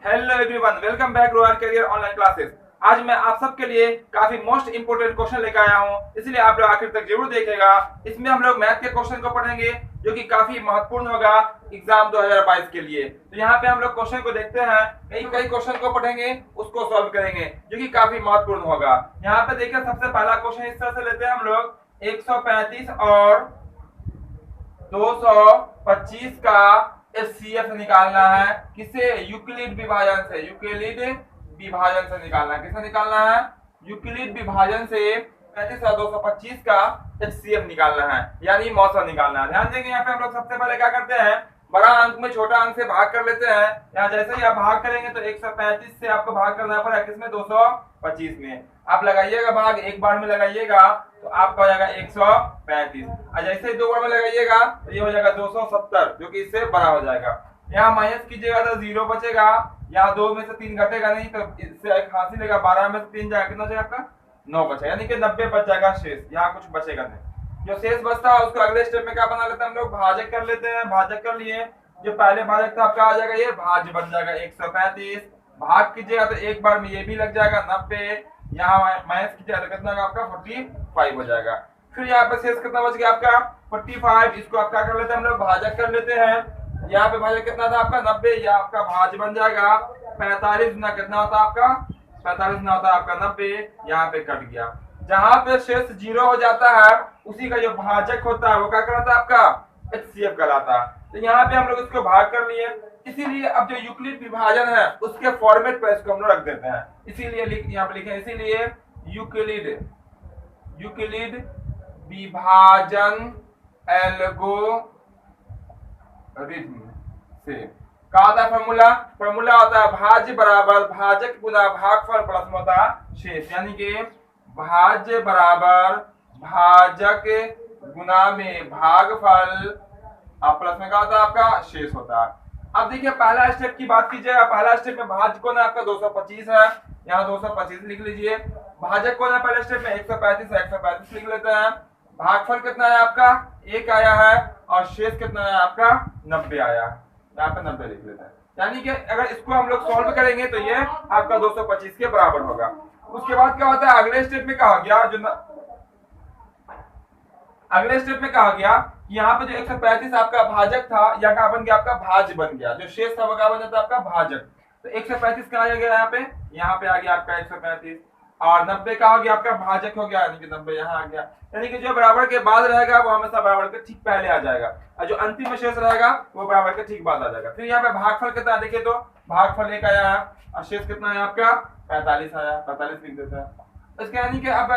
Hello everyone, welcome back royal career online classes. आज मैं आप सबके लिए काफी मोस्ट इंपोर्टेंट क्वेश्चन लेकर आया हूं, इसलिए आप लोग आखिर तक जरूर देखेगा। इसमें हम लोग मैथ के क्वेश्चन को पढ़ेंगे जो कि काफी महत्वपूर्ण होगा एग्जाम 2022 के लिए। तो यहाँ पे हम लोग क्वेश्चन को देखते हैं, कई कई क्वेश्चन को पढ़ेंगे, उसको सॉल्व करेंगे जो कि काफी महत्वपूर्ण होगा। यहाँ पे देखिए, सबसे पहला क्वेश्चन इस तरह से लेते हैं हम लोग। 135 और 225 का एचसीएफ निकालना है। किसे? यूक्लिड विभाजन से। यूक्लिड विभाजन से निकालना है। किसे निकालना है? यूक्लिड विभाजन से 35 और 225 का एचसीएफ निकालना है, यानी मौसा निकालना है। ध्यान देंगे, यहाँ पे हम लोग सबसे पहले क्या करते हैं, बड़ा अंक में छोटा अंक से भाग कर लेते हैं। यहाँ जैसे ही आप भाग करेंगे तो 135 से आपको भाग करना पड़ेगा किसमें? 225 में। आप लगाइएगा भाग, एक बार में लगाइएगा तो आपका हो जाएगा 135, और जैसे ही दो बार में लगाइएगा तो ये हो जाएगा 270, जो कि इससे बड़ा हो जाएगा। यहाँ माइनस कीजिएगा तो 0 बचेगा। यहाँ 2 में से 3 घटेगा नहीं, तो इससे एक हासिल लेगा। 12 में से 3 जाएगा, कितना जाएगा आपका? 9 बचेगा, यानी कि 90 बच जाएगा शेष। यहाँ कुछ बचेगा नहीं। जो शेष बचता है उसको अगले स्टेप में क्या बना लेते हैं हम लोग? भाजक कर लेते हैं। भाजक कर लिए, जो पहले भाजक था आपका आ जाएगा, ये भाज्य बन जाएगा 135। भाग कीजिएगा तो एक बार में ये भी लग जाएगा 90। यहाँ माइनस कीजिएगा तो कितना आपका 45 हो जाएगा। फिर यहाँ पे शेष कितना बच गया आपका? 45। इसको आप क्या कर लेते हैं हम लोग? भाजक कर लेते हैं। यहाँ पे भाजक कितना था आपका? 90। यह आपका भाज्य बन जाएगा 45 गुना कितना होता है आपका? 45 गुना होता है आपका 90। यहाँ पे कट गया। जहां पे शेष 0 हो जाता है उसी का जो भाजक होता है वो क्या कहलाता है आपका? एचसीएफ कहलाता है। तो यहाँ पे हम लोग इसको भाग कर लिए। इसीलिए अब जो यूक्लिड विभाजन है उसके फॉर्मेट पर इसको हम लोग रख देते हैं। इसीलिए यहाँ पे लिखे, इसीलिए यूक्लिड विभाजन एल्गोरिथम से क्या होता है फॉर्मूला? फॉर्मूला होता है भाज्य बराबर भाजक गुना भागफल प्लस होता शेष, यानी कि भाज्य बराबर भाजक गुना में भागफल और प्लस में क्या होता है आपका? शेष होता है। अब देखिए, पहला स्टेप की बात कीजिएगा। पहला स्टेप में भाज्य कौन है आपका? 225 है। यहाँ 225 लिख लीजिए। भाजक कौन है पहले स्टेप में? 135 है, 135 लिख लेते हैं। भागफल कितना है आपका? 1 आया है, और शेष कितना है आपका? 90 आया। यहाँ पे 90 लिख लेते हैं। यानी कि अगर इसको हम लोग सॉल्व करेंगे तो ये आपका 225 के बराबर होगा। उसके बाद क्या होता है? अगले स्टेप में कहा गया, अगले स्टेप में कहा गया कि यहाँ पे जो 135 आपका भाजक था, या क्या बन गया आपका? भाज्य बन गया। जो शेष था वो क्या बन जाता है आपका? भाजक। तो 135 कहा आ गया यहाँ पे? यहाँ पे आ गया आपका 135, और 90 का हो गया आपका? भाजक हो गया, यानी कि 90 यहाँ आ गया। यानी कि जो बराबर के बाद रहेगा वो हमेशा बराबर के ठीक पहले आ जाएगा, और जो अंतिम में शेष रहेगा वो बराबर के ठीक बाद आ जाएगा। फिर यहाँ पे भागफल कितना देखिए तो भागफल 1 आया है, और शेष कितना है आपका? 45 आया। 45 लिख देते हैं। इसके यानी कि अब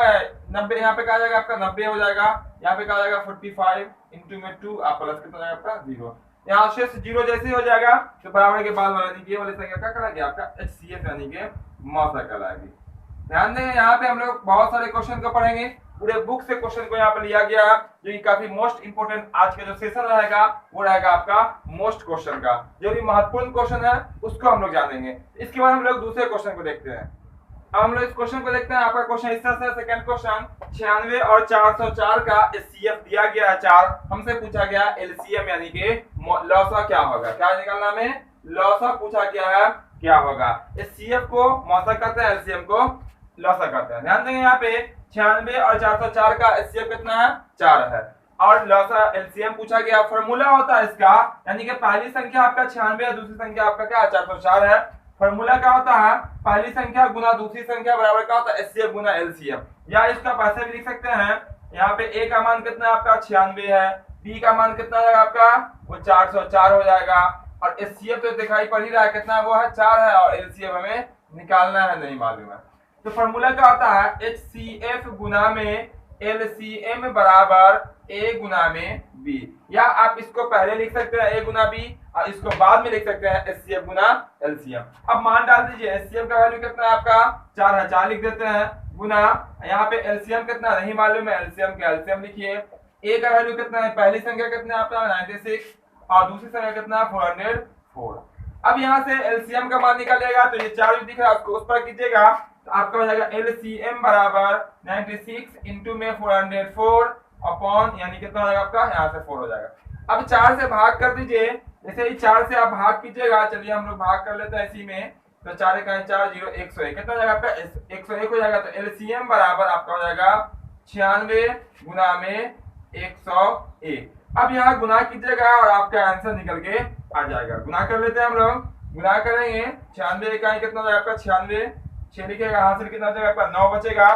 90 यहाँ पे क्या आ जाएगा आपका? 90 हो जाएगा। यहाँ पे क्या आ जाएगा? 45 इंटू में 2 आप प्लस कितना जाएगा आपका? 0। यहाँ शेष 0 जैसे ही हो जाएगा तो बराबर के बाद वाला ये वाली संख्या क्या कहलाएगी आपका? एचसीएफ, यानी कि मौसा कहलाएगी। ध्यान देंगे, यहाँ पे हम लोग बहुत सारे क्वेश्चन को पढ़ेंगे। पूरे बुक से क्वेश्चन को यहाँ पे लिया गया है, जो कि काफी मोस्ट इंपोर्टेंट आज का जो सेशन रहेगा वो रहेगा आपका मोस्ट क्वेश्चन का। जो भी महत्वपूर्ण क्वेश्चन है उसको हम लोग जानेंगे। इसके बाद हम लोग दूसरे क्वेश्चन को देखते हैं। अब हम लोग इस क्वेश्चन को देखते हैं। आपका क्वेश्चन इस तरह से, सेकंड क्वेश्चन, 96 और 404 का एचसीएफ दिया गया है 4। हमसे पूछा गया एलसीएम, यानी कि लौसा क्या होगा? क्या निकालना में? लौसा पूछा गया है, क्या होगा? एचसीएफ को मौसा कहते हैं, एलसीएम को लौसा कहते हैं। ध्यान देंगे, यहाँ पे 96 और 404 का एचसीएफ कितना है? 4 है, और लौसा एलसीएम पूछा गया। फॉर्मूला होता है इसका, यानी कि पहली संख्या आपका 96 है, दूसरी संख्या आपका क्या? 404 है। फॉर्मूला क्या होता है? पहली संख्या गुना दूसरी संख्या बराबर क्या होता है? एचसीएफ गुना एलसीएम। या इसका पैसे भी लिख सकते हैं। यहाँ पे ए का मान कितना आपका? 96 है। बी का मान कितना जाएगा आपका? वो 404 हो जाएगा। और एचसीएफ तो दिखाई पड़ ही रहा है कितना वो है? 4 है, और एलसीएम हमें निकालना है, नहीं मालूम है। तो फॉर्मूला क्या होता है? एचसीएफ गुना में एलसीएम बराबर ए गुना में बी। या आप इसको पहले लिख सकते हैं ए गुना बी, और इसको बाद में लिख सकते हैं एचसीएफ गुना एलसीएम। अब मान डाल दीजिए। एचसीएफ का वैल्यू कितना है आपका? 4 है, 4 लिख देते हैं, गुना यहाँ पे एलसीएम कितना नहीं मालूम है, एलसीएम का एलसीएम लिखिए। ए का वैल्यू कितना है? पहली संख्या कितना है आपका? 96, और दूसरी संख्या कितना है? 404। अब यहाँ से एलसीएम का मान निकालेगा तो ये 4 दिख रहा है, उसको उस पर कीजिएगा तो आपका हो जाएगा एलसीएम बराबर 96 इंटू में 404 अपॉन, यानी कितना हो जाएगा आपका? यहाँ से 4 हो जाएगा। अब 4 से भाग कर दीजिए। जैसे ही 4 से आप भाग कीजिएगा, चलिए हम लोग भाग कर लेते हैं इसी में। तो 4 का 4 0 101 कितना हो जाएगा आपका 101 हो जाएगा। तो एलसीएम बराबर आपका हो जाएगा 96 गुना में 101। अब यहाँ गुना कीजिएगा और आपका आंसर निकल के आ जाएगा। गुना कर लेते हैं हम लोग, गुना करेंगे 96 इकाई कितना हो जाएगा आपका 96, 6 लिखिएगा हाथ से कितना हो जाएगा आपका 9 बचेगा,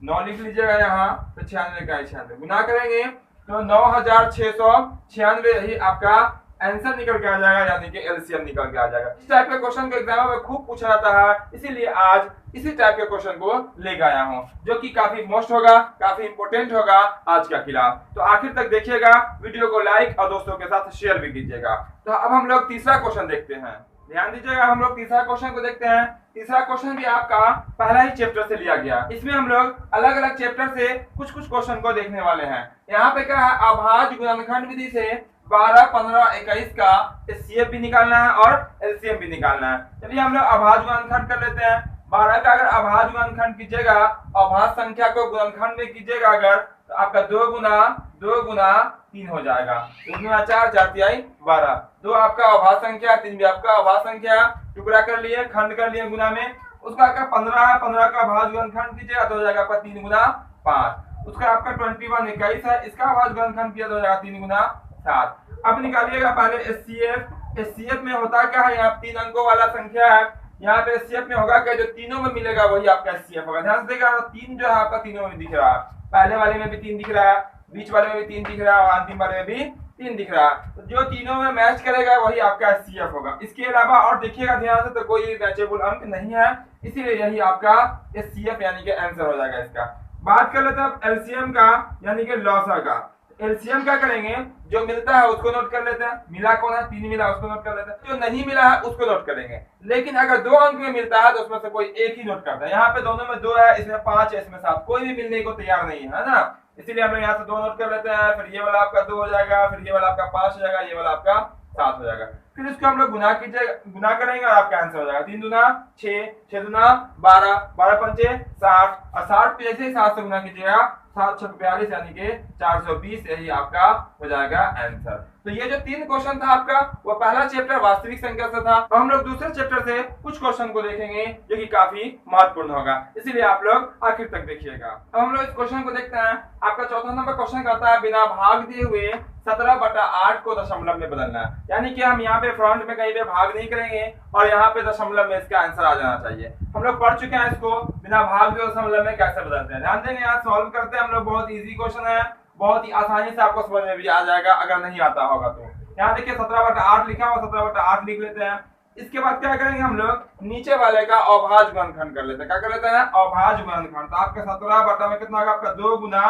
9 लिख लीजिएगा यहाँ। तो 96 इकाई 96 गुना करेंगे तो 9696 ही आपका आंसर निकल के आ जाएगा, यानी कि एलसीएम निकल के आ जाएगा। इस टाइप के क्वेश्चन को एग्जाम में खूब पूछा जाता है, इसीलिए आज इसी टाइप के क्वेश्चन को लेकर आया हूं, जो कि काफी मोस्ट होगा, काफी इंपोर्टेंट होगा आज का क्लास। तो आखिर तक देखिएगा, वीडियो को लाइक और दोस्तों के साथ शेयर भी कीजिएगा। तो अब हम लोग तीसरा क्वेश्चन देखते हैं, ध्यान दीजिएगा। हम लोग तीसरा क्वेश्चन को देखते हैं। तीसरा क्वेश्चन भी आपका पहला ही चैप्टर से लिया गया। इसमें हम लोग अलग अलग चैप्टर से कुछ कुछ क्वेश्चन को देखने वाले हैं। यहाँ पे क्या है, अभाज्य गुणनखंड विधि से 12, 15, 21 का एचसीएफ भी निकालना है और एलसीएम भी निकालना है। चलिए हम लोग अभाज्य गुणनखंड कर लेते हैं। 12 का अगर अभाज्य गुणनखंड कीजिएगा, अभाज्य संख्या को गुणनखंड में कीजिएगा अगर, तो आपका 2 गुना 3 हो जाएगा। 2 गुना 4, 4 तिहाई 12। 2 आपका अभाज्य संख्या, 3 भी आपका अभाज्य संख्या। टुकड़ा कर लिए, खंड कर लिए गुना में। उसका आपका 15 है, 15 का अभाज्य गुणनखंड कीजिएगा तो हो जाएगा आपका 3 गुना 5। उसका आपका 21 21 है, इसका अभाज्य गुणनखंड किया तो हो जाएगा 3 गुना 7। अब निकालिएगा पहले एचसीएफ। एचसीएफ में होता क्या है, यहाँ 3 अंकों वाला संख्या है। यहाँ पे एचसीएफ में होगा क्या, जो तीनों में मिलेगा वही आपका एचसीएफ होगा। ध्यान से देखिएगा, 3 जो है आपका तीनों में दिख रहा है। पहले वाले में भी 3 दिख रहा है, बीच वाले में भी 3 दिख रहा है और अंतिम वाले में भी 3 दिख रहा है। तो जो तीनों में मैच करेगा वही आपका एचसीएफ होगा। इसके अलावा और देखिएगा ध्यान से, तो कोई मैचेबल अंक नहीं है, इसीलिए यही आपका एचसीएफ यानी कि आंसर हो जाएगा इसका। बात कर लेते हैं एलसीएम का, यानी कि लॉसा का। एलसीएम क्या करेंगे, जो मिलता है उसको नोट कर लेते हैं। मिला कौन है, 3 मिला, उसको नोट कर लेते हैं। जो नहीं मिला है उसको नोट करेंगे। लेकिन अगर 2 अंक में मिलता है तो उसमें से कोई एक ही नोट करता है। यहाँ पे दोनों में 2 है, इसमें 5 है, इसमें 7, कोई भी मिलने को तैयार नहीं है ना, इसीलिए हम लोग यहाँ से 2 नोट कर लेते हैं। फिर ये वाला आपका 2 हो जाएगा, फिर ये वाला आपका 5 हो जाएगा, ये वाला आपका 7 हो जाएगा। फिर इसको हम लोग गुना कीजिएगा, गुना करेंगे और आपका आंसर हो जाएगा 3 दूना 6, 6 दूना 12, 12 पंचे 60 और 60 पे जैसे ही 7 से गुना कीजिएगा 7 6 42 यानी कि 420, यही आपका हो जाएगा आंसर। तो ये जो 3 क्वेश्चन था आपका, वो पहला चैप्टर वास्तविक संख्या से था। तो हम लोग दूसरे चैप्टर से कुछ क्वेश्चन को देखेंगे जो कि काफी महत्वपूर्ण होगा, इसीलिए आप लोग आखिर तक देखिएगा। अब हम लोग इस क्वेश्चन को देखते हैं। आपका चौथा नंबर क्वेश्चन कहता है, बिना भाग दिए हुए 17/8 को दशमलव में बदलना है। यानी कि हम यहाँ पे फ्रंट में कहीं पे भाग नहीं करेंगे और यहाँ पे दशमलव में इसका आंसर आ जाना चाहिए। हम लोग पढ़ चुके हैं इसको, बिना भाग दिए दशमलव में कैसे बदलते हैं। ध्यान देंगे, यहाँ सॉल्व करते हैं हम लोग। बहुत इजी क्वेश्चन है, बहुत ही आसानी से आपको समझ में भी आ जाएगा अगर नहीं आता होगा तो। यहाँ देखिए 17/8 लिखा हुआ, 17/8 लिख लेते हैं। इसके बाद क्या करेंगे हम लोग, नीचे वाले का अभाज्य गुणनखंड कर लेते हैं। क्या कर लेते हैं, अभाज्य गुणनखंड। तो आपका 17 में कितना होगा आपका 2 गुना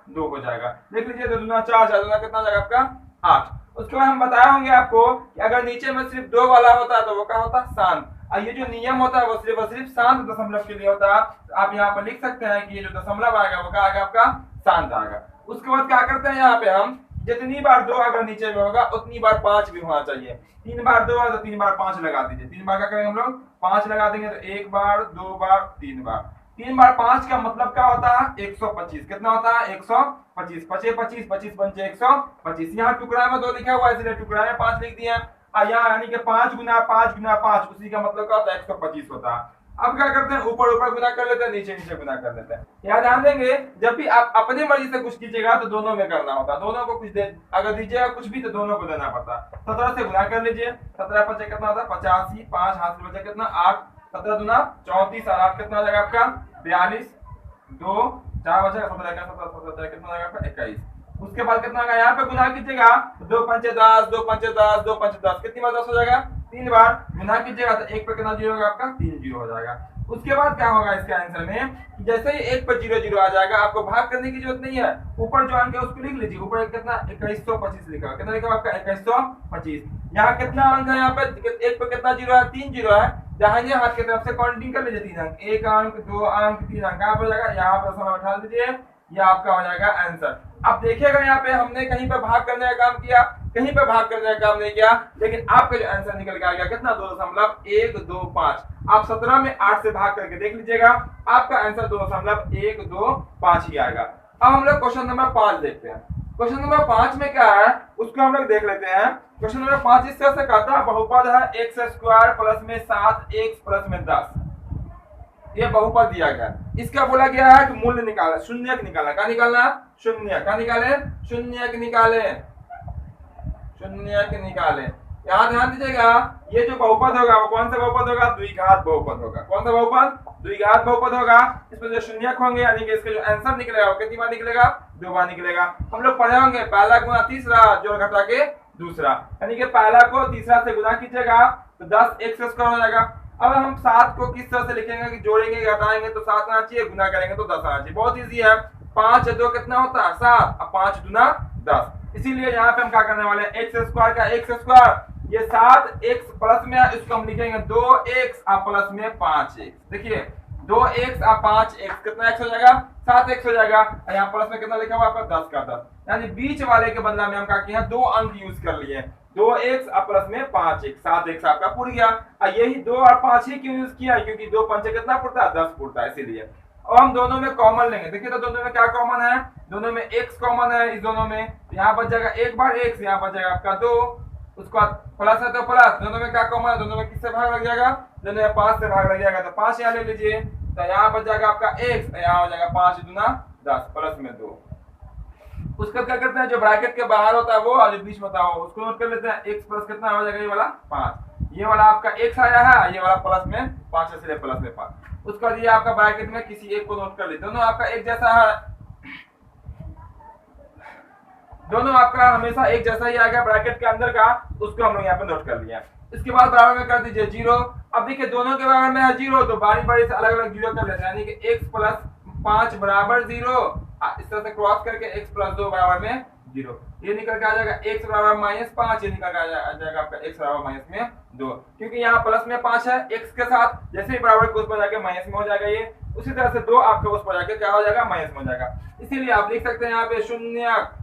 2 हो जाएगा। देख लीजिए 2 दूना 4, 4 दूना कितना हो जाएगा आपका 8। उसके बाद हम बताए होंगे आपको कि अगर नीचे में सिर्फ 2 वाला होता है तो वो क्या होता है, शांत। और ये जो नियम होता है वो सिर्फ शांत दशमलव के लिए होता है। तो आप यहाँ पर लिख सकते हैं कि ये जो दशमलव आएगा वो क्या आएगा आपका शांत आएगा। उसके बाद क्या करते हैं, यहाँ पे हम जितनी बार 2 अगर नीचे में होगा उतनी बार 5 भी होना चाहिए। 3 बार 2 है तो 3 बार 5 लगा दीजिए। 3 बार क्या करेंगे हम लोग, 5 लगा देंगे तो 1 बार 2 बार 3 बार। 3 बार 5 का मतलब क्या होता है, 125। कितना होता है 125। 25 25 25 पंचे 125। यहाँ टुकड़ा में 2 लिखा हुआ है इसलिए टुकड़ा में 5 लिख दिया। यहाँ यानी कि 5 गुना 5 गुना 5, उसी का मतलब क्या होता है 125 होता है। अब क्या करते हैं, ऊपर ऊपर गुना कर लेते हैं, नीचे नीचे गुना कर लेते हैं। यहाँ ध्यान देंगे, जब भी आप अपनी मर्जी से कुछ कीजिएगा तो दोनों में करना होता है। दोनों को कुछ दे अगर दीजिएगा कुछ भी तो दोनों को देना पड़ता है। 17 से गुना कर लीजिए। 17 पंचे कितना होता है 85, 5 हाथ से बचा कितना 8, 17 दूना 34 और 8 कितना हो जाएगा आपका 42, 2 4 बचा 17 का 17 कितना हो जाएगा आपका 21। उसके बाद कितना होगा, यहाँ पे गुना कीजिएगा 2 पंचे 10, 2 पंचे 10, 2 पंचे 10, कितनी बार 10 हो जाएगा 3 बार। गुना कीजिएगा तो 1 पे कितना जीरो होगा आपका 3 जीरो हो जाएगा। उसके बाद क्या होगा इसके आंसर में, जैसे ही 1 पर 0 0 आ जाएगा, आपको भाग करने की जरूरत नहीं है। ऊपर जो अंक है उसको लिख लीजिए। ऊपर कितना 2125 लिखा, कितना लिखा आपका 2125। यहाँ कितना अंक है, यहाँ पे 1 पर कितना जीरो है 3 जीरो है। दाहिने हाथ की तरफ से काउंटिंग कर लीजिए 3 अंक, 1 अंक 2 अंक 3 अंक कहाँ पर हो जाएगा, यहाँ पर समय बैठा दीजिए, ये आपका हो जाएगा आंसर। अब देखिएगा यहाँ पे हमने कहीं पे भाग करने का काम किया, कहीं पे भाग करने का काम नहीं किया, लेकिन आपका जो आंसर निकल के आ गया कितना 2.125। आप 17 में 8 से भाग करके देख लीजिएगा, आपका आंसर 2.125 ही आएगा। अब हम लोग क्वेश्चन नंबर 5 देखते हैं। क्वेश्चन नंबर 5 में क्या है उसको हम लोग देख लेते हैं। क्वेश्चन नंबर 5 इस तरह से कहता है बहुपद है एक्स स्क्वायर प्लस में 7 एक्स प्लस में 10, ये बहुपद दिया गया। इसका बोला गया है कि मूल्य निकालना, शून्यक निकालना। क्या निकालना? शून्यक। क्या निकाले? शून्यक निकाले, शून्यक निकाले। यहाँ ध्यान दीजिएगा, ये जो बहुपद होगा वो कौन सा बहुपद होगा? द्विघात बहुपद होगा। कौन सा बहुपद? द्विघात बहुपद होगा। इसमें जो शून्यक होंगे यानी कि इसका जो आंसर निकलेगा वो कितनी बार निकलेगा? 2 बार निकलेगा। हम लोग पढ़े होंगे पहला गुना तीसरा जोड़ घटा के दूसरा, यानी कि पहला को तीसरा से गुना कीजिएगा तो 10 एक्स स्क्वायर हो जाएगा। अब हम 7 को किस तरह से लिखेंगे कि जोड़ेंगे घटाएंगे तो 7 आना चाहिए, गुना करेंगे तो 10 आना चाहिए। बहुत इजी है। 5 2 कितना होता है? 7। अब 5 दूना 10। इसीलिए यहाँ पे हम क्या करने वाले हैं? एक्स स्क्वायर का एक्स स्क्वायर, ये 7 एक्स प्लस में इसको हम लिखेंगे 2 एक्स प्लस में 5 एक्स। देखिए 2 एक्स 5 एक्स कितना एक्स हो जाएगा? 7 एक्स हो जाएगा। यहाँ प्लस में कितना लिखा हुआ आपका? 10 का 10, यानी बीच वाले के बदला में हम क्या किए हैं? 2 अंक यूज कर लिए। 2 एक्स प्लस में 5 एक्स, 7 एक्स आपका पूर गया। यही 2 और 5 ही क्यों यूज किया? क्योंकि 2 पंचे कितना पुरता है? 10 पुरता है, इसीलिए। अब हम दोनों में कॉमन लेंगे। देखिए तो दोनों में क्या कॉमन है? दोनों में x कॉमन है। इस दोनों में यहाँ बच जाएगा एक बार x, यहाँ बच जाएगा आपका 2, उसके बाद प्लस है तो प्लस। दोनों में क्या कॉमन है? दोनों में किससे भाग लग जाएगा? दोनों में 5 से भाग लग जाएगा, तो 5 यहाँ ले लीजिए, तो यहाँ बच जाएगा आपका x, यहाँ हो जाएगा 5 दूना 10 प्लस में 2। उसका क्या करते हैं? जो ब्रैकेट के बाहर होता है वो और जो बीच में होता है वो, उसको नोट कर लेते हैं। x प्लस कितना हो जाएगा? ये वाला 5, ये वाला आपका x आया है, ये वाला प्लस में 5 इसलिए प्लस में 5। उसका ये आपका ब्रैकेट में किसी एक को नोट कर लेते, दोनों आपका एक जैसा है, दोनों आपका हमेशा एक जैसा ही आएगा ब्रैकेट के अंदर का, उसको हम लोग यहाँ पे नोट कर लिया। इसके बाद बराबर में कर दीजिए 0। अब देखिए दोनों के बराबर में है 0, तो बारी बारी से अलग अलग 0 कर लेते हैं, यानी कि x प्लस 5 बराबर 0, इस तरह से क्रॉस करके x प्लस 2 बराबर में 0, ये निकल के आ जाएगा x बराबर -5, ये निकल के आ जाएगा आपका x बराबर -2, क्योंकि यहाँ प्लस में 5 है x के साथ, जैसे ही बराबर को उस पर जाके माइनस में हो जाएगा ये, उसी तरह से 2 आपका उस पर जाके क्या हो जाएगा? माइनस में हो जाएगा। इसीलिए आप लिख सकते हैं यहाँ पे शून्यक,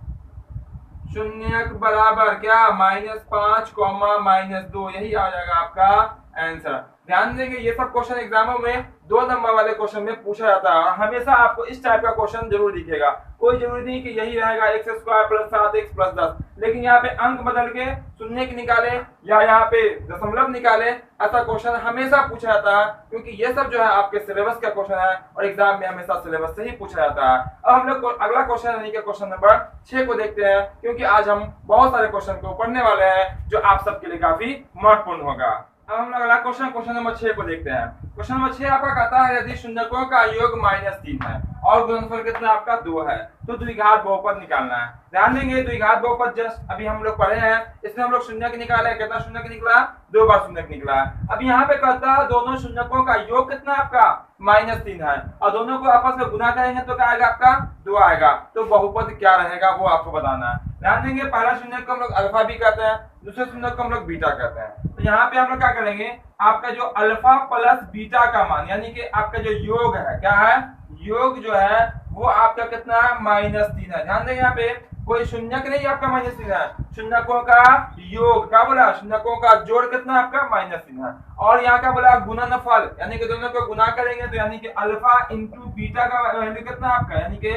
शून्यक बराबर क्या? -5 -2, यही आ जाएगा आपका आंसर। ध्यान देंगे ये सब क्वेश्चन एग्जामों में 2 नंबर वाले क्वेश्चन में पूछा जाता है, और हमेशा आपको इस टाइप का क्वेश्चन जरूर दिखेगा। कोई जरूरी नहीं कि यही रहेगा x square plus 7x plus 10, लेकिन यहाँ पे अंक बदल के शून्य के निकाले या यहाँ पे दशमलव निकाले, ऐसा क्वेश्चन हमेशा पूछा जाता है, क्योंकि ये सब जो है आपके सिलेबस का क्वेश्चन है और एग्जाम में हमेशा सिलेबस से ही पूछा जाता है। अब हम लोग अगला क्वेश्चन यानी कि क्वेश्चन नंबर 6 को देखते हैं, क्योंकि आज हम बहुत सारे क्वेश्चन को पढ़ने वाले हैं जो आप सबके लिए काफी महत्वपूर्ण होगा। अब हम लोग अगला क्वेश्चन नंबर 6 को देखते हैं। क्वेश्चन नंबर 6 आपका कहता है यदि शून्यकों का योग -3 है और गुणनफल कितना आपका 2 है तो द्विघात बहुपद निकालना है। ध्यान देंगे द्विघात बहुपद जस्ट अभी हम लोग पढ़े हैं, इसमें हम लोग शून्यक निकाले, कितना शून्यक निकला? 2 बार शून्यक निकला है। अब यहाँ पे कहता है दोनों शून्यकों का योग कितना आपका? -3 है, और दोनों को आपस में गुना करेंगे तो क्या आएगा आपका? 2 आएगा। तो बहुपद क्या रहेगा वो आपको बताना है। ध्यान देंगे पहला शून्यक को हम लोग अल्फा भी कहते हैं, दूसरे शून्यक को हम लोग बीटा कहते हैं। तो यहाँ पे हम लोग क्या करेंगे? आपका जो अल्फा प्लस बीटा का मान, यानी कि आपका जो योग है, क्या है? योग जो है वो आपका कितना है? -3 है। ध्यान देंगे यहाँ पे कोई शून्यक नहीं आपका -3 है, शून्यकों का योग, क्या बोला? शून्यकों का जोड़ कितना आपका? -3 है। और यहाँ का बोला गुणनफल, यानी कि दोनों को गुना करेंगे तो यानी कि अल्फा इंटू बीटा का वैल्यू कितना आपका? यानी कि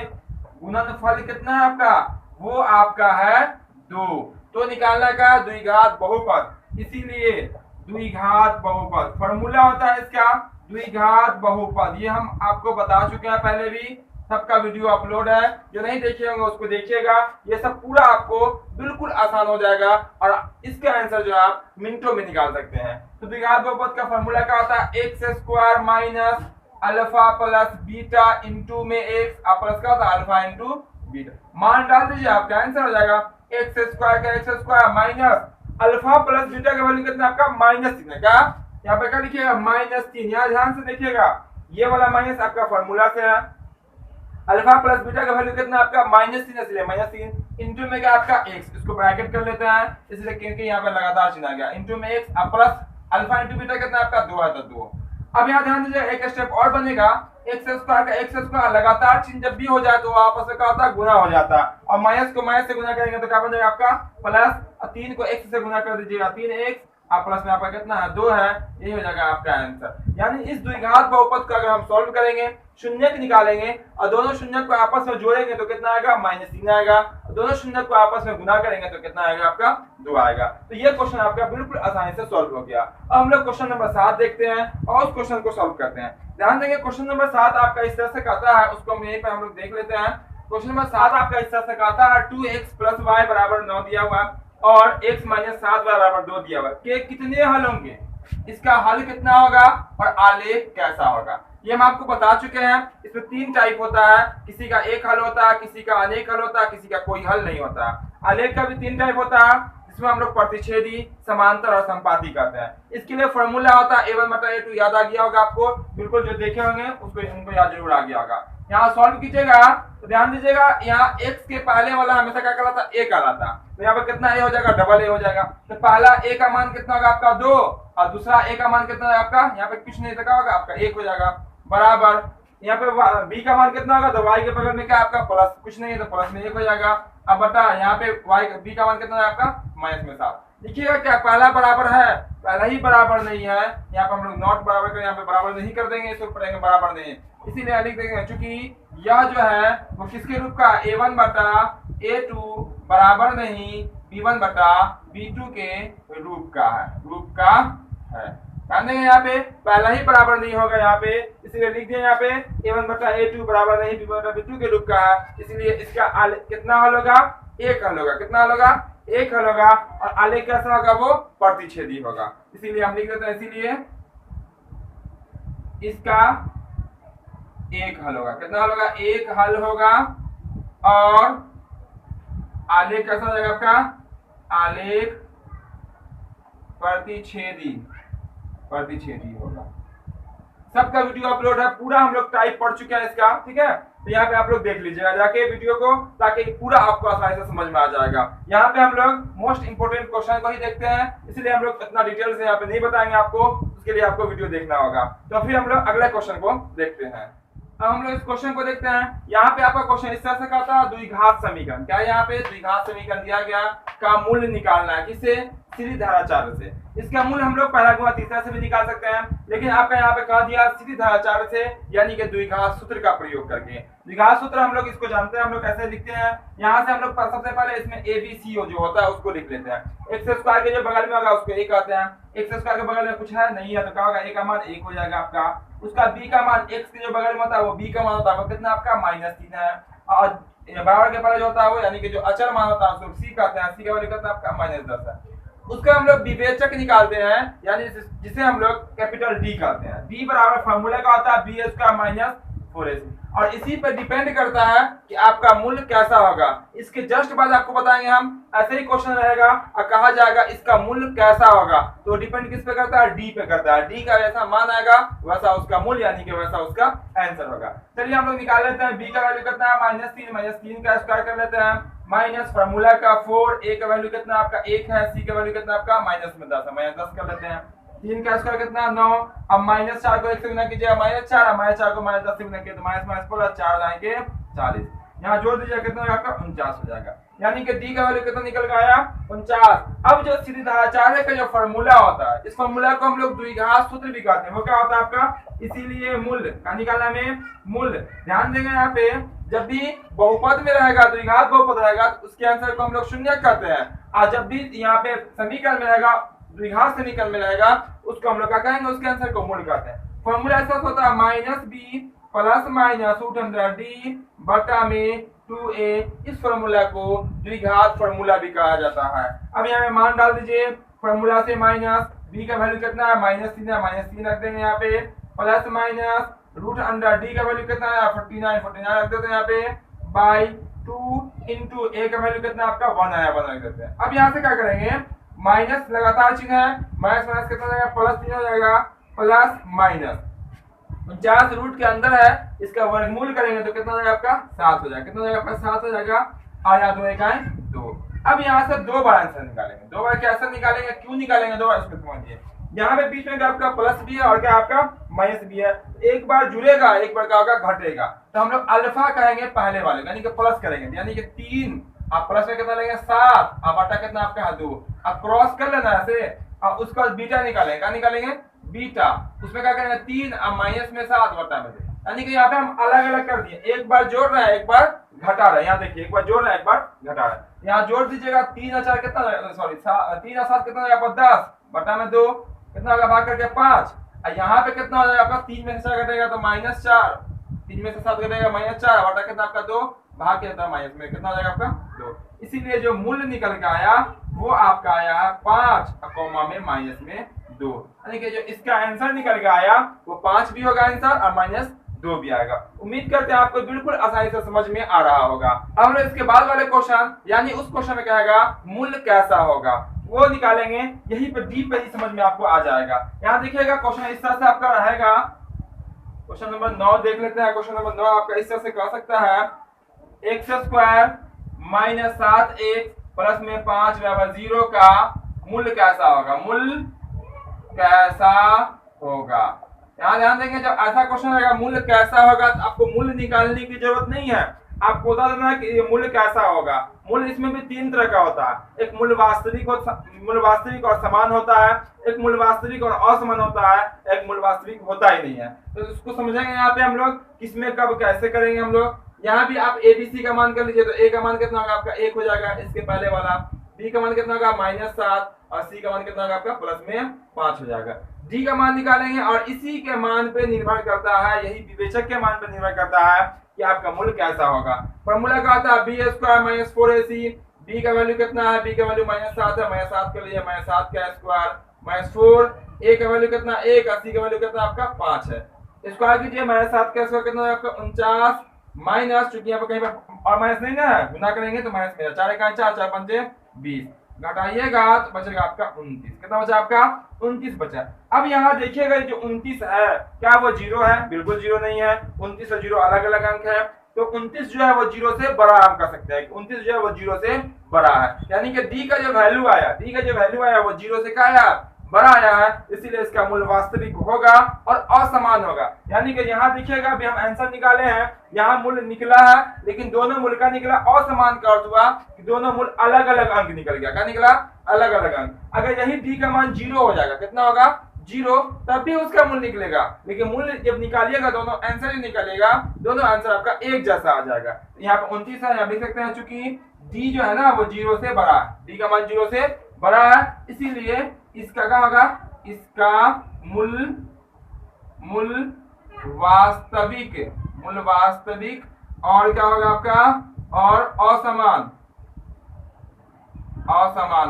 गुणनफल कितना है आपका? वो आपका है 2। तो निकालना का द्विघात बहुपद, इसीलिए द्विघात बहुपद फॉर्मूला होता है इसका द्विघात बहुपद। ये हम आपको बता चुके हैं पहले भी, सबका वीडियो अपलोड है, जो नहीं देखे होंगे उसको देखिएगा। ये सब पूरा आपको बिल्कुल आसान हो जाएगा और इसका आंसर जो आप मिनटों में निकाल सकते हैं। तो द्विघात बहुपद का फॉर्मूला क्या होता है? X square minus alpha plus beta into में एक्स प्लस क्या होता है? Alpha into beta. मान डाल दीजिए आपका आंसर हो जाएगा एक्स स्क्वायर का x square minus alpha plus beta का वैल्यू कितना आपका? -3 है। क्या यहाँ पे क्या लिखिएगा? -3। यहाँ ध्यान से देखिएगा, ये वाला माइनस आपका फॉर्मूला से है। अल्फा प्लस बीटा का वैल्यू कितना आपका? -3, इसलिए -3 इंटू में क्या आपका? x, इसको ब्रैकेट कर लेते हैं इसलिए क्योंकि यहाँ पे लगातार चिन्ह आ गया, इंटू में x plus alpha into beta कितना आपका? 2 है, तो 2। अब यहाँ ध्यान दीजिए एक स्टेप और बनेगा, एक्स स्क्वायर का एक्स स्क्वायर लगातार चिन्ह जब भी हो जाए तो आपस में क्या होता है? गुना हो जाता है, और माइनस को माइनस से गुना करेंगे तो क्या बन जाएगा आपका? प्लस, 3 को x से गुना कर दीजिएगा 3x, प्लस में आपका कितना है? 2 है, यही हो जाएगा आपका आंसर। यानी इस द्विघात बहुपद का अगर हम सॉल्व करेंगे, शून्यक निकालेंगे और दोनों शून्यक को आपस में जोड़ेंगे तो कितना आएगा, -3 आएगा। दोनों शून्यक को आपस में गुना करेंगे तो कितना आएगा आपका, 2 आएगा। तो ये क्वेश्चन आपका बिल्कुल आसानी से सॉल्व हो गया। अब हम लोग क्वेश्चन नंबर 7 देखते हैं और उस क्वेश्चन को सॉल्व करते हैं। ध्यान देंगे क्वेश्चन नंबर 7 आपका इस तरह से कहता है, उसको हम यहीं पर हम लोग देख लेते हैं। क्वेश्चन नंबर 7 आपका इस तरह से कहता है 2x + y = 9 दिया हुआ और x - 7y = 2 दिया हुआ के कितने हल होंगे, इसका हल कितना होगा और आलेख कैसा होगा, ये हम आपको बता चुके हैं। इसमें 3 टाइप होता है, किसी का एक हल होता है, किसी का अनेक हल होता है, किसी का कोई हल नहीं होता। आलेख का भी 3 टाइप होता है, जिसमें हम लोग प्रतिच्छेदी, समांतर और संपाती कहते हैं। इसके लिए फॉर्मूला होता है a1/a2, याद आ गया होगा आपको, बिल्कुल जो देखे होंगे उसको उनको याद जरूर आ गया होगा। यहाँ सॉल्व कीजिएगा तो ध्यान दीजिएगा, यहाँ x के पहले वाला हमेशा क्या कहलाता, a कहलाता। तो यहाँ पे कितना a हो जाएगा, डबल a हो जाएगा। तो पहला a का मान कितना होगा आपका 2 और दूसरा a का मान कितना है आपका, यहाँ पे कुछ नहीं लगा होगा आपका 1 हो जाएगा, बराबर। यहाँ पे b का मान कितना होगा, तो y के बगल में क्या आपका प्लस, कुछ नहीं है तो प्लस में 1 हो जाएगा। अब बता यहाँ पे b का मान कितना है आपका, -7। देखिएगा क्या पहला बराबर है, पहला ही बराबर नहीं है, यहाँ पे हम लोग नॉट बराबर करें, यहाँ पे बराबर नहीं कर देंगे, इसको पढ़ेंगे बराबर नहीं, इसीलिए लिख देंगे क्योंकि यह जो है वो किसके रूप का, a1/a2 बराबर नहीं b1/b2 के रूप का है। ध्यान देंगे यहाँ पे पहला ही बराबर नहीं होगा यहाँ पे, इसलिए लिख दिया यहाँ पे a1/a2 बराबर नहीं b1/b2 के रूप का है, इसलिए इसका कितना हल होगा, एक हल होगा। कितना हल होगा, एक हल होगा। और आलेख कैसा होगा, वो प्रतिच्छेदी होगा, इसीलिए हम लिख देते हैं, इसीलिए इसका एक हल होगा। कितना हल होगा, एक हल होगा। और आलेख कैसा हो जाएगा आपका, आलेख प्रतिच्छेदी होगा। सबका वीडियो अपलोड है, पूरा हम लोग टाइप पढ़ चुके हैं इसका, ठीक है। तो यहाँ पे आप लोग देख लीजिएगा जाके वीडियो को, ताकि पूरा आपको आसानी से समझ में आ जाएगा। यहाँ पे हम लोग मोस्ट इंपोर्टेंट क्वेश्चन को ही देखते हैं, इसलिए हम लोग इतना डिटेल से यहाँ पे नहीं बताएंगे आपको, उसके लिए आपको वीडियो देखना होगा। तो फिर हम लोग अगले क्वेश्चन को देखते हैं। अब हम लोग इस क्वेश्चन को देखते हैं। यहाँ पे आपका क्वेश्चन इस तरह से कहता है, द्विघात समीकरण। क्या यहाँ पे द्विघात समीकरण दिया गया का मूल्य निकालना है, किससे, सीधी धाराचार्य से। इसका मूल्य हम लोग पहला गुणा तीसरा से भी निकाल सकते हैं, लेकिन आपका यहाँ पे कह दिया सीधी धाराचार्य से, यानी कि द्विघात सूत्र का प्रयोग करके। द्विघात सूत्र हम लोग इसको जानते हैं, हम लोग कैसे लिखते हैं। यहाँ से हम लोग सबसे पहले इसमें ABC जो होता है उसको लिख लेते हैं। x² के जो बगल में होगा उसको a कहते हैं, x² के बगल में कुछ है नहीं है तो क्या होगा, a का मान 1 हो जाएगा आपका। उसका b का मान x के जो बगल में होता है वो b का मान होता है, वो कितना आपका -3 है। और बराबर के पहले जो होता है वो, यानी कि जो अचर मान होता है उसको c कहते हैं, c का वैल्यू कितना आपका -10 है। उसका हम लोग विवेचक निकालते हैं, यानी जिसे हम लोग कैपिटल D कहते हैं। D बराबर फार्मूला का होता है b² - 4ac, और इसी पर डिपेंड करता है कि आपका मूल्य कैसा होगा। इसके जस्ट बाद आपको बताएंगे हम, ऐसे ही क्वेश्चन रहेगा और कहा जाएगा इसका मूल्य कैसा होगा, तो डिपेंड किस पे करता है, D पे करता है। D का जैसा मान आएगा वैसा उसका मूल्य, यानी कि वैसा उसका आंसर होगा। चलिए हम लोग निकाल लेते हैं। B का वैल्यू कितना है, -3 का स्क्वायर कर लेते हैं, माइनस फार्मूला का 4, a का वैल्यू कितना आपका 1 है, c का वैल्यू कितना आपका -10 है, -10 कर लेते हैं। 3 का स्क्वायर कितना 9। अब -4 को 1 से गुना कीजिएगा, -4, -4 को -10 से गुना किया तो -+ 4 आएंगे 40। यहाँ जोड़ दीजिएगा कितना आपका 49 हो जाएगा, यानी कि डी का वैल्यू कितना निकल गया 49। अब जो सीधी धाराचार्य का जो फार्मूला होता है, इस फार्मूला को हम लोग द्विघात सूत्र भी कहते हैं। वो क्या होता है आपका, इसीलिए मूल्य का निकालना में मूल्य। ध्यान देंगे यहाँ पे जब भी बहुपद में रहेगा, द्विघात बहुपद रहेगा तो उसके आंसर को हम लोग शून्य कहते हैं, और जब भी यहाँ पे समीकरण में रहेगा, द्विघात समीकरण में रहेगा, उसको हम लोग क्या कहेंगे, उसके आंसर को मूल्य कहते हैं। फॉर्मूला ऐसा होता है -b + -√d बटा में 2a। इस फॉर्मूला को द्विघात फॉर्मूला भी कहा जाता है। अब यहाँ में मान डाल दीजिए, फॉर्मूला से माइनस b का वैल्यू कितना है, -3 है, -3 रख देंगे यहाँ पे, प्लस माइनस √d का वैल्यू कितना है 49 रख देते हैं यहाँ पे, बाई 2 इंटू a का वैल्यू कितना आपका 1 आया, 1 रख देते हैं। अब यहाँ से क्या करेंगे, माइनस लगातार चिन्ह है, माइनस कितना हो जाएगा, +3 हो जाएगा, प्लस माइनस 49 रूट के अंदर है, इसका वर्गमूल करेंगे तो कितना हो जाएगा आपका 7 हो जाएगा। कितना हो जाएगा आपका 7 हो जाएगा, और यहाँ 2 1 2। अब यहाँ से 2 बार आंसर निकालेंगे। 2 बार कैसे निकालेंगे, क्यों निकालेंगे 2 बार, इसको समझिए। यहाँ पे बीच में आपका प्लस भी है और क्या आपका माइनस भी है, एक बार जुड़ेगा, एक बार क्या होगा घटेगा, तो हम लोग अल्फा कहेंगे पहले वाले, यानी कि प्लस करेंगे, यानी कि 3 आप प्लस में कितना लेंगे 7, अब बटा कितना आपका 2, अब क्रॉस कर लेना ऐसे, अब उसका बीटा निकालेंगे, क्या निकालेंगे बीटा, उसमें क्या करेंगे 3 अब माइनस में 7 बटा में, यानी कि यहाँ पे हम अलग अलग कर दिए, एक बार जोड़ रहा है एक बार घटा रहा है। यहाँ देखिए एक बार जोड़ रहा है एक बार घटा रहा है। यहाँ जोड़ दीजिएगा 3 और 4 कितना, सॉरी 3 और 7 कितना आपको 10 बटा में 2 कितना होगा भाग करके 5। और यहाँ पे कितना हो जाएगा आपका 3 में से 4 घटेगा तो -4, 3 में से 7 घटेगा -4 बटा कितना आपका 2 भाग के होता है माइनस में कितना हो जाएगा आपका 2। इसीलिए जो मूल्य निकल के आया वो आपका आया 5 कॉमा में माइनस में 2, यानी कि जो इसका आंसर निकल के आया वो 5 भी होगा आंसर और -2 भी आएगा। उम्मीद करते हैं आपको बिल्कुल आसानी से समझ में आ रहा होगा। अब हम इसके बाद वाले क्वेश्चन यानी उस क्वेश्चन में क्या आएगा मूल्य कैसा होगा वो निकालेंगे, यही पर डीप पे ही समझ में आपको आ जाएगा। यहाँ देखिएगा क्वेश्चन इस तरह से आपका रहेगा। क्वेश्चन नंबर 9 देख लेते हैं। क्वेश्चन नंबर 9 आपका इस तरह से कह सकता है x² - 7x प्लस में 5 बराबर 0 का मूल्य कैसा होगा, मूल्य कैसा होगा। यहाँ ध्यान देंगे जब ऐसा क्वेश्चन रहेगा मूल्य कैसा होगा तो आपको मूल्य निकालने की जरूरत नहीं है, आपको बता देना है कि ये मूल्य कैसा होगा। मूल्य इसमें भी 3 तरह का होता है, एक मूल्य वास्तविक और समान होता है, एक मूल्य वास्तविक और असमान होता है, एक मूल्य वास्तविक होता ही नहीं है। तो इसको समझेंगे यहाँ पे हम लोग किसमें कब कैसे करेंगे हम लोग। यहाँ भी आप ABC का मान कर लीजिए तो A का मान कितना होगा आपका 1 हो जाएगा इसके पहले वाला, B का मान कितना होगा -7 और C का मान कितना होगा आपका प्लस में 5 हो जाएगा। D का मान निकालेंगे और इसी के मान पे निर्भर करता है, यही विवेचक के मान पे निर्भर करता है कि आपका मूल्य कैसा होगा। फॉर्मूला क्या होता है B² - 4AC, B का वैल्यू कितना है, B का वैल्यू -7 है, -7 के लिए -7 का स्क्वायर -4, A का वैल्यू कितना 1 और C का वैल्यू कितना आपका 5 है। स्क्वायर कीजिए -7 का स्क्वायर कितना है आपका 49 माइनस, चूंकि यहाँ पे कहीं पर और माइनस नहीं ना है गुना करेंगे तो माइनस में 4 4 4 5 20 घटाइएगा तो बचेगा आपका 29। कितना बचा आपका 29 बचा। अब यहाँ देखिएगा जो 29 है क्या वो 0 है, बिल्कुल 0 नहीं है। 29 और 0 अलग अलग अंक है तो 29 जो है वो 0 से बड़ा हम कह सकते हैं, 29 जो है वो 0 से बड़ा है, यानी कि D का जो वैल्यू आया वो 0 से क्या आया बड़ा आया है, इसीलिए इसका मूल्य वास्तविक होगा और असमान होगा। यानी कि यहाँ देखिएगा अभी हम आंसर निकाले हैं, यहाँ मूल्य निकला है लेकिन दोनों मूल्य का निकला असमान का अर्थ हुआ कि दोनों मूल्य अलग अलग अंक निकल गया। क्या निकला अलग अलग अंक। अगर यही D का मान 0 हो जाएगा कितना होगा 0 तब भी उसका मूल्य निकलेगा, लेकिन मूल्य जब निकालिएगा दोनों आंसर ही निकलेगा, दोनों आंसर आपका एक जैसा आ जाएगा। यहाँ पे 29 है, यहाँ लिख सकते हैं चूंकि D जो है ना वो 0 से बड़ा है, D का मान 0 से बड़ा है इसीलिए इसका क्या होगा, इसका मूल्य वास्तविक और क्या होगा आपका और असमान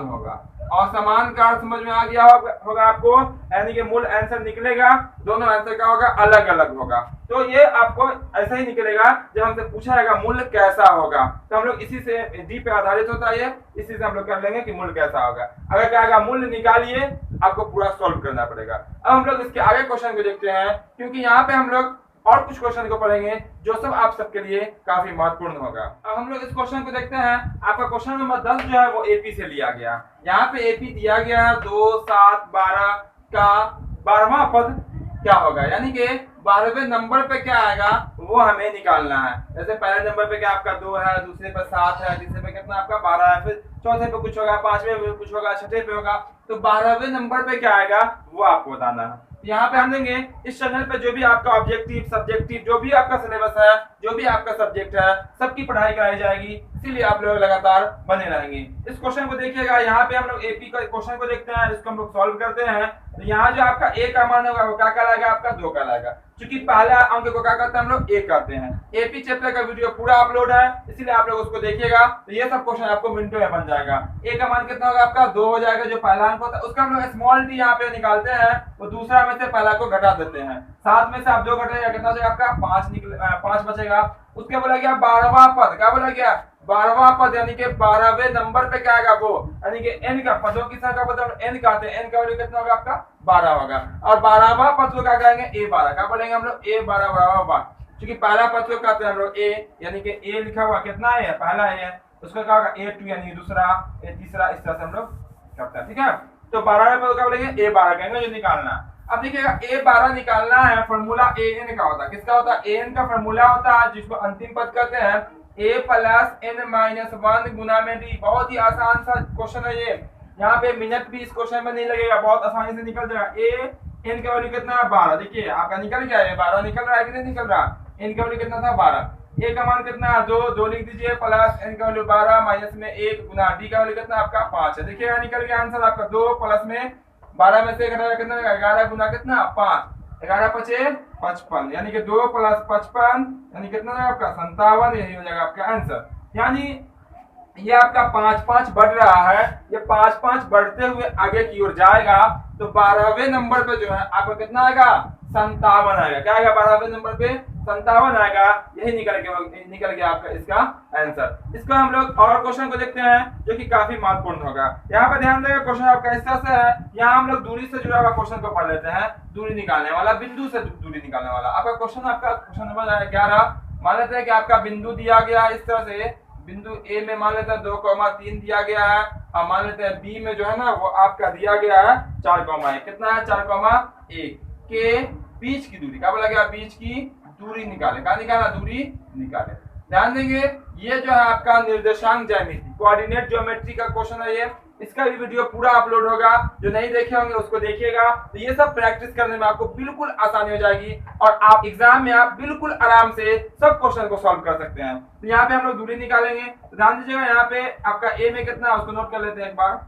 होगा। असमान का अर्थ समझ में आ गया होगा आपको, यानी कि मूल आंसर निकलेगा दोनों आंसर का होगा अलग अलग होगा। तो ये आपको ऐसा ही निकलेगा जब हमसे पूछा जाएगा मूल्य कैसा होगा, तो हम लोग इसी से डी पे आधारित होता है, इसी से हम लोग कर लेंगे कि मूल्य कैसा होगा। अगर क्या आएगा मूल्य निकालिए आपको पूरा सॉल्व करना पड़ेगा। अब हम लोग इसके आगे क्वेश्चन को देखते हैं, क्योंकि यहाँ पे हम लोग और कुछ क्वेश्चन को पढ़ेंगे जो सब आप सबके लिए काफी महत्वपूर्ण होगा। अब हम लोग इस क्वेश्चन को देखते हैं। आपका क्वेश्चन नंबर 10 जो है वो एपी से लिया गया। यहाँ पे एपी दिया गया है 2, 7, 12 का 12वां पद क्या होगा, यानी कि 12वें नंबर पे क्या आएगा वो हमें निकालना है। जैसे पहले नंबर पे क्या आपका 2 है, दूसरे पे 7 है, तीसरे पे कितना आपका 12 है, फिर चौथे पे कुछ होगा, पांचवें पे कुछ होगा, छठे पे होगा, तो 12वें नंबर पे क्या आएगा वो आपको बताना है। यहाँ पे हम देंगे इस चैनल पे जो भी आपका ऑब्जेक्टिव सब्जेक्टिव जो भी आपका सिलेबस है, जो भी आपका सब्जेक्ट है, सबकी पढ़ाई कराई जाएगी, इसीलिए आप लोग लगातार बने रहेंगे। इस क्वेश्चन को देखिएगा, यहाँ पे हम लोग एपी का क्वेश्चन को देखते हैं, इसको हम लोग सॉल्व करते हैं। तो यहाँ जो आपका ए का मान होगा वो क्या कहलाएगा आपका 2 कहलाएगा, क्योंकि पहला अंक को क्या करते हैं हम लोग 1 कहते हैं। एपी चैप्टर का वीडियो पूरा अपलोड है, इसीलिए आप लोग उसको देखिएगा तो ये सब क्वेश्चन आपको मिनटों में बन जाएगा। ए का मान कितना होगा आपका 2 हो जाएगा, जो पहला अंक होता है उसका हम लोग स्मॉल डी यहाँ पे निकालते हैं, वो दूसरा में से पहला को घटा देते हैं। 7 में से आप 2 घटाएगा कितना हो जाएगा आपका 5 बचेगा। उसके बोला गया 12वां पद, क्या बोला गया 12वां पद, यानी कि 12वें नंबर पे क्या आएगा वो, यानी कि n का पदों की संख्या को n कहते हैं, n का वैल्यू कितना होगा आपका 12 होगा। और 12वां पद को क्या कहेंगे a12, क्या बोलेंगे हम लोग a12 बराबर, क्योंकि पहला पद को कहते हैं हम लोग a, यानी कि a लिखा हुआ कितना है पहला है, उसका क्या होगा a2 यानी दूसरा, तीसरा, इस तरह से हम लोग करते हैं। ठीक है, तो 12वें पद को क्या बोलेंगे a12 कहेंगे जो निकालना। अब देखिएगा a12 निकालना है, फॉर्मूला an का होता है, किसका होता है an का फॉर्मूला होता है जिसको अंतिम पद कहते हैं a + n - 1 गुना में d। बहुत ही आसान सा क्वेश्चन है ये, यहाँ पे मिनट भी इस क्वेश्चन में नहीं लगेगा, बहुत आसानी से निकल जाएगा। a n का वैल्यू कितना है 12। देखिए आपका निकल गया है, 12 निकल रहा है कि नहीं निकल रहा। n का वैल्यू कितना था 12, a का मान कितना है 2, 2 लिख दीजिए, प्लस n का वैल्यू 12 माइनस में 1 गुना d का वैल्यू कितना आपका 5 है। देखिएगा निकल गया आंसर आपका 2 प्लस में 12 में से 11 कितना, 11 गुना कितना 5, 11 पचे 55, यानी कि 2 प्लस 55 यानी कितना आपका 57, यही हो जाएगा आपका आंसर। यानी ये आपका 5-5 बढ़ रहा है, ये 5-5 बढ़ते हुए आगे की ओर जाएगा, तो 12वें नंबर पे जो है आपको कितना आएगा 57 आएगा। क्या आएगा 12वें नंबर पे 57 आएगा। यही निकल गया आपका इसका आंसर। इसको हम लोग और क्वेश्चन को देखते हैं जो कि काफी महत्वपूर्ण होगा। यहाँ पे ध्यान देगा क्वेश्चन आपका इस तरह से है। यहाँ हम लोग दूरी से जुड़ा हुआ क्वेश्चन को पढ़ लेते हैं। दूरी निकालने वाला, बिंदु से दूरी निकालने वाला आपका क्वेश्चन नंबर 11। मान लेते हैं कि आपका बिंदु दिया गया इस तरह से, बिंदु ए में मान लेते हैं 2,3 दिया गया है, और मान लेते हैं बी में जो है ना वो आपका दिया गया है 4,1। कितना है 4,1 के बीच की दूरी, क्या बोला गया बीच की दूरी निकाले। क्या निकाला दूरी निकाले। ध्यान देंगे ये जो है आपका निर्देशांक ज्यामिति कोऑर्डिनेट ज्योमेट्री का क्वेश्चन है ये। इसका भी वीडियो पूरा अपलोड होगा, जो नहीं देखे होंगे उसको देखिएगा। तो ये सब प्रैक्टिस करने में आपको बिल्कुल आसानी हो जाएगी और आप एग्जाम में आप बिल्कुल आराम से सब क्वेश्चन को सॉल्व कर सकते हैं। तो यहाँ पे हम लोग दूरी निकालेंगे। तो ध्यान दीजिएगा यहाँ पे आपका ए में कितना है उसको नोट कर लेते हैं एक बार,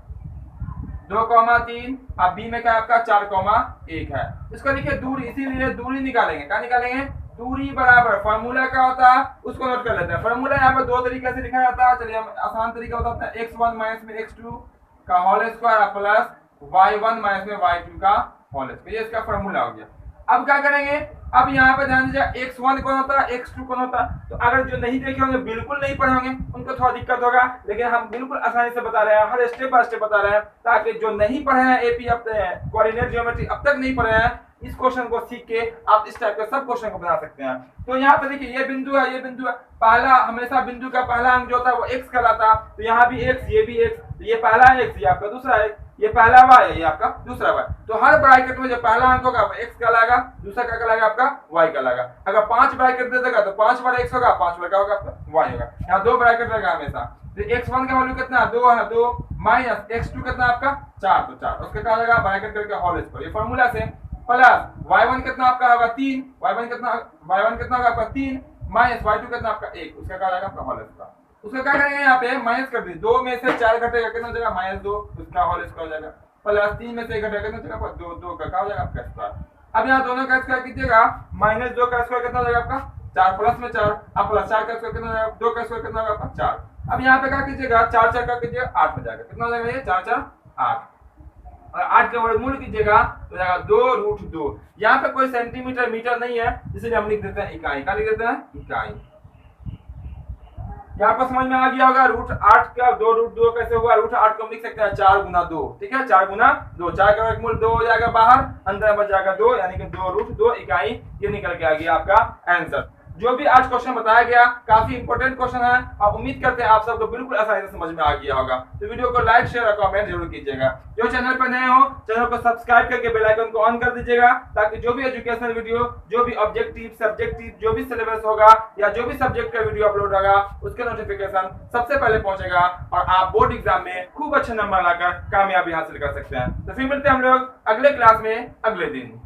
2,3, अब बी में क्या आपका 4,1 है। इसको देखिए दूरी, इसीलिए दूरी निकालेंगे। क्या निकालेंगे दूरी बराबर फॉर्मूला क्या होता है उसको नोट कर लेते हैं। फॉर्मूला यहाँ पर दो तरीके से लिखा जाता है। चलिए हम आसान तरीका बताते हैं, x1 माइनस में x2 का whole square plus y1 minus में y2 का होल स्क्वायर, ये इसका फॉर्मूला हो गया। अब क्या करेंगे, अब यहाँ पे ध्यान दीजिए x1 कौन होता है x2 कौन होता है। तो अगर जो नहीं देखे होंगे बिल्कुल नहीं पढ़े होंगे उनको थोड़ा दिक्कत होगा, लेकिन हम बिल्कुल आसानी से बता रहे हैं, हर स्टेप बाय स्टेप बता रहे हैं, ताकि जो नहीं पढ़े हैं एपी अब कोऑर्डिनेट ज्योमेट्री अब तक नहीं पढ़े हैं, इस क्वेश्चन को सीख के आप इस टाइप के सब क्वेश्चन को बना सकते हैं। तो यहाँ पे देखिए ये बिंदु है, ये बिंदु है। पहला हमेशा बिंदु का पहला अंक जो होता है वो x कहलाता है। तो यहाँ भी x, ये भी x, तो ये पहला x, ये आपका दूसरा x, ये पहला y है, ये आपका दूसरा y। तो हर ब्रैकेट में जो पहला अंक होगा वो x कहलाएगा, दूसरा क्या कहलाएगा आपका y कहलाएगा। अगर 5 ब्रैकेट दे देगा तो 5 बार x होगा, 5 बार क्या होगा आपका y होगा। यहाँ 2 ब्रैकेट रहेगा हमेशा। तो x1 का वैल्यू कितना 2 है, 2 माइनस x2 कितना आपका 4, तो 4 उसका क्या होगा ब्रैकेट करके होल स्क्वायर, ये फार्मूला से प्लस y1 कितना आपका होगा 3, y1 कितना होगा आपका 3 माइनस y2 कितना आपका 1, उसका क्या आएगा आपका होल स्क्वायर। उसका क्या करेंगे यहाँ पे माइनस कर दीजिए, 2 में से 4 घटेगा कितना हो जाएगा -2, उसका होल स्क्वायर हो जाएगा, प्लस 3 में से 1 घटेगा कितना हो जाएगा 2, 2 का क्या हो जाएगा आपका स्क्वायर। अब यहाँ दोनों का स्क्वायर कीजिएगा, -2 का स्क्वायर कितना हो जाएगा आपका 4, प्लस में 4, अब प्लस 4 का स्क्वायर कितना हो जाएगा 2 का स्क्वायर कितना होगा आपका 4। अब यहाँ पे क्या कीजिएगा 4 4 का कीजिएगा 8 हो जाएगा, कितना हो जाएगा ये 4 4 8, और 8 का वर्गमूल कीजिएगा तो जाएगा 2√2। यहाँ पे कोई सेंटीमीटर मीटर नहीं है, इसलिए हम लिख देते हैं इकाई। क्या लिख देते हैं इकाई। यहाँ पर समझ में आ गया होगा √8 का 2√2 कैसे हुआ। √8 को हम लिख सकते हैं 4 गुना 2, ठीक है 4 गुना 2, 4 का वर्गमूल 2 हो जाएगा बाहर, अंदर बच जाएगा 2, यानी कि 2√2 इकाई। ये निकल के आ गया आपका आंसर। जो भी आज क्वेश्चन बताया गया काफी इंपॉर्टेंट क्वेश्चन है, और उम्मीद करते हैं आप सबको बिल्कुल आसानी से समझ में आ गया होगा। तो वीडियो को लाइक शेयर और कमेंट जरूर कीजिएगा। जो चैनल पर नए हो चैनल को सब्सक्राइब करके बेल आइकन को ऑन कर दीजिएगा, ताकि जो भी एजुकेशनल वीडियो, जो भी ऑब्जेक्टिव सब्जेक्टिव जो भी सिलेबस होगा या जो भी सब्जेक्ट का वीडियो अपलोड होगा उसके नोटिफिकेशन सबसे पहले पहुंचेगा, और आप बोर्ड एग्जाम में खूब अच्छे नंबर लाकर कामयाबी हासिल कर सकते हैं। तो फिर मिलते हैं हम लोग अगले क्लास में अगले दिन।